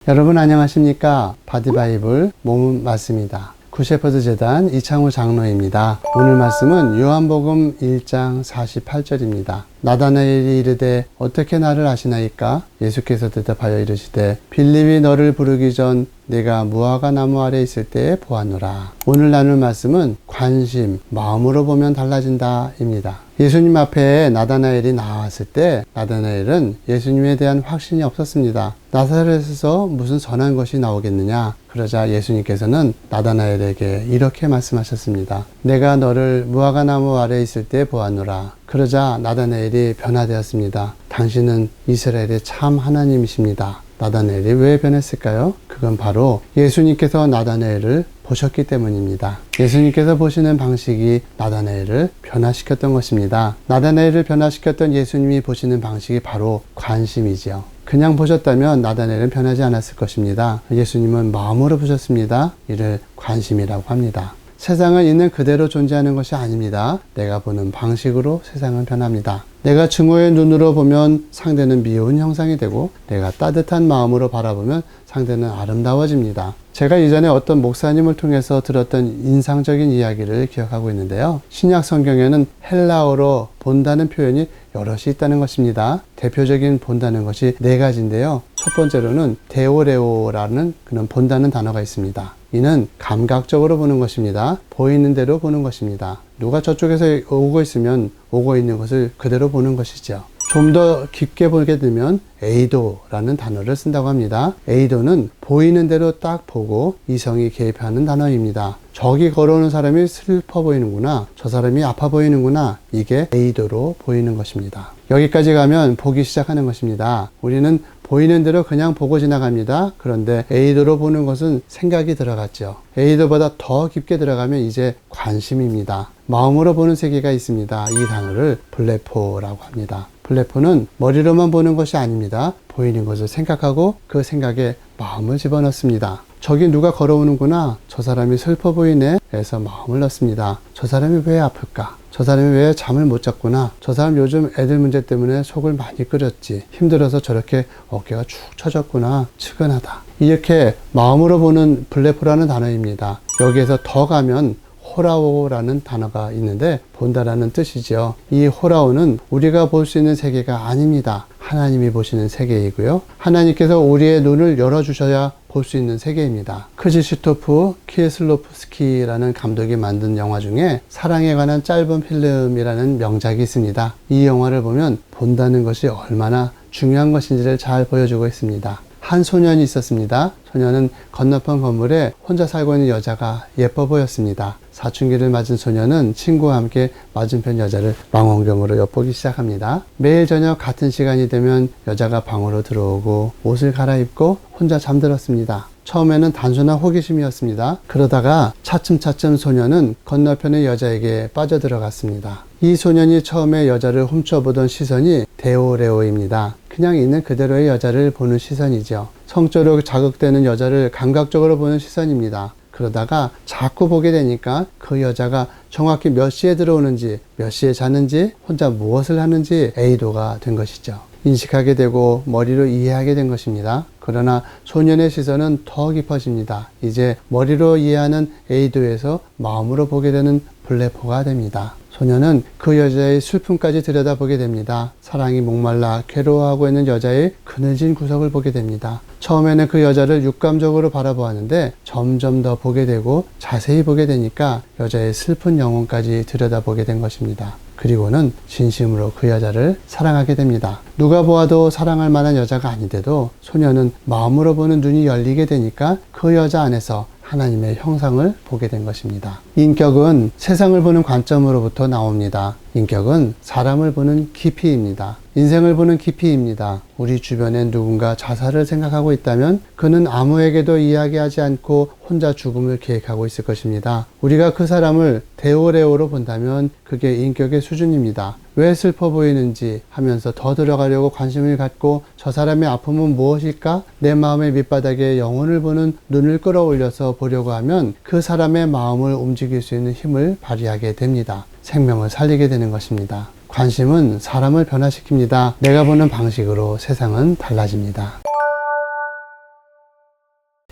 여러분 안녕하십니까? 바디바이블 몸은 맞습니다. 굿셰퍼드 재단 이창호 장로입니다. 오늘 말씀은 요한복음 1장 48절입니다. 나다나엘이 이르되 어떻게 나를 아시나이까? 예수께서 대답하여 이르시되 빌립이 너를 부르기 전 내가 무화과 나무 아래 있을 때에 보았노라. 오늘 나눌 말씀은 관심, 마음으로 보면 달라진다 입니다. 예수님 앞에 나다나엘이 나왔을 때 나다나엘은 예수님에 대한 확신이 없었습니다. 나사렛에서 무슨 선한 것이 나오겠느냐? 그러자 예수님께서는 나다나엘에게 이렇게 말씀하셨습니다. 내가 너를 무화과 나무 아래 있을 때 보았노라. 그러자 나다나엘이 변화되었습니다. 당신은 이스라엘의 참 하나님이십니다. 나다나엘이 왜 변했을까요? 그건 바로 예수님께서 나다나엘을 보셨기 때문입니다. 예수님께서 보시는 방식이 나다나엘을 변화시켰던 것입니다. 나다나엘을 변화시켰던 예수님이 보시는 방식이 바로 관심이지요. 그냥 보셨다면 나다나엘은 변하지 않았을 것입니다. 예수님은 마음으로 보셨습니다. 이를 관심이라고 합니다. 세상은 있는 그대로 존재하는 것이 아닙니다. 내가 보는 방식으로 세상은 변합니다. 내가 증오의 눈으로 보면 상대는 미운 형상이 되고 내가 따뜻한 마음으로 바라보면 상대는 아름다워집니다. 제가 이전에 어떤 목사님을 통해서 들었던 인상적인 이야기를 기억하고 있는데요. 신약 성경에는 헬라어로 본다는 표현이 여럿이 있다는 것입니다. 대표적인 본다는 것이 네 가지인데요. 첫 번째로는 데오레오라는 그런 본다는 단어가 있습니다. 이는 감각적으로 보는 것입니다. 보이는 대로 보는 것입니다. 누가 저쪽에서 오고 있으면 오고 있는 것을 그대로 보는 것이죠. 좀 더 깊게 보게 되면 에이도라는 단어를 쓴다고 합니다. 에이도는 보이는 대로 딱 보고 이성이 개입하는 단어입니다. 저기 걸어오는 사람이 슬퍼 보이는구나, 저 사람이 아파 보이는구나, 이게 에이도로 보이는 것입니다. 여기까지 가면 보기 시작하는 것입니다. 우리는 보이는 대로 그냥 보고 지나갑니다. 그런데 에이도로 보는 것은 생각이 들어갔죠. 에이도보다 더 깊게 들어가면 이제 관심입니다. 마음으로 보는 세계가 있습니다. 이 단어를 블레포라고 합니다. 블레포는 머리로만 보는 것이 아닙니다. 보이는 것을 생각하고 그 생각에 마음을 집어넣습니다. 저기 누가 걸어오는구나, 저 사람이 슬퍼 보이네 해서 마음을 넣습니다. 저 사람이 왜 아플까? 저 사람이 왜 잠을 못 잤구나? 저 사람 요즘 애들 문제 때문에 속을 많이 끓였지. 힘들어서 저렇게 어깨가 축 처졌구나. 측은하다. 이렇게 마음으로 보는 블레포라는 단어입니다. 여기에서 더 가면 호라오라는 단어가 있는데 본다라는 뜻이죠. 이 호라오는 우리가 볼 수 있는 세계가 아닙니다. 하나님이 보시는 세계이고요. 하나님께서 우리의 눈을 열어주셔야 볼 수 있는 세계입니다. 크지시토프 키에슬로프스키라는 감독이 만든 영화 중에 사랑에 관한 짧은 필름이라는 명작이 있습니다. 이 영화를 보면 본다는 것이 얼마나 중요한 것인지를 잘 보여주고 있습니다. 한 소년이 있었습니다. 소년은 건너편 건물에 혼자 살고 있는 여자가 예뻐 보였습니다. 사춘기를 맞은 소년은 친구와 함께 맞은편 여자를 망원경으로 엿보기 시작합니다. 매일 저녁 같은 시간이 되면 여자가 방으로 들어오고 옷을 갈아입고 혼자 잠들었습니다. 처음에는 단순한 호기심이었습니다. 그러다가 차츰차츰 소년은 건너편의 여자에게 빠져들어갔습니다. 이 소년이 처음에 여자를 훔쳐보던 시선이 데오레오입니다. 그냥 있는 그대로의 여자를 보는 시선이죠. 성적으로 자극되는 여자를 감각적으로 보는 시선입니다. 그러다가 자꾸 보게 되니까 그 여자가 정확히 몇 시에 들어오는지, 몇 시에 자는지, 혼자 무엇을 하는지 에이도가 된 것이죠. 인식하게 되고 머리로 이해하게 된 것입니다. 그러나 소년의 시선은 더 깊어집니다. 이제 머리로 이해하는 에이도에서 마음으로 보게 되는 블레포가 됩니다. 소년은 그 여자의 슬픔까지 들여다보게 됩니다. 사랑이 목말라 괴로워하고 있는 여자의 그늘진 구석을 보게 됩니다. 처음에는 그 여자를 육감적으로 바라보았는데 점점 더 보게 되고 자세히 보게 되니까 여자의 슬픈 영혼까지 들여다보게 된 것입니다. 그리고는 진심으로 그 여자를 사랑하게 됩니다. 누가 보아도 사랑할 만한 여자가 아닌데도 소년은 마음으로 보는 눈이 열리게 되니까 그 여자 안에서 하나님의 형상을 보게 된 것입니다. 인격은 세상을 보는 관점으로부터 나옵니다. 인격은 사람을 보는 깊이입니다. 인생을 보는 깊이입니다. 우리 주변에 누군가 자살을 생각하고 있다면 그는 아무에게도 이야기하지 않고 혼자 죽음을 계획하고 있을 것입니다. 우리가 그 사람을 데오레오로 본다면 그게 인격의 수준입니다. 왜 슬퍼 보이는지 하면서 더 들어가려고 관심을 갖고 저 사람의 아픔은 무엇일까? 내 마음의 밑바닥에 영혼을 보는 눈을 끌어올려서 보려고 하면 그 사람의 마음을 움직일 수 있는 힘을 발휘하게 됩니다. 생명을 살리게 되는 것입니다. 관심은 사람을 변화시킵니다. 내가 보는 방식으로 세상은 달라집니다.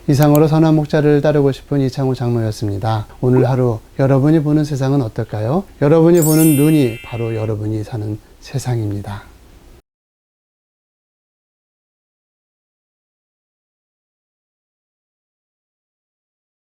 이상으로 선한 목자를 따르고 싶은 이창호 장로였습니다. 오늘 하루 여러분이 보는 세상은 어떨까요? 여러분이 보는 눈이 바로 여러분이 사는 세상입니다.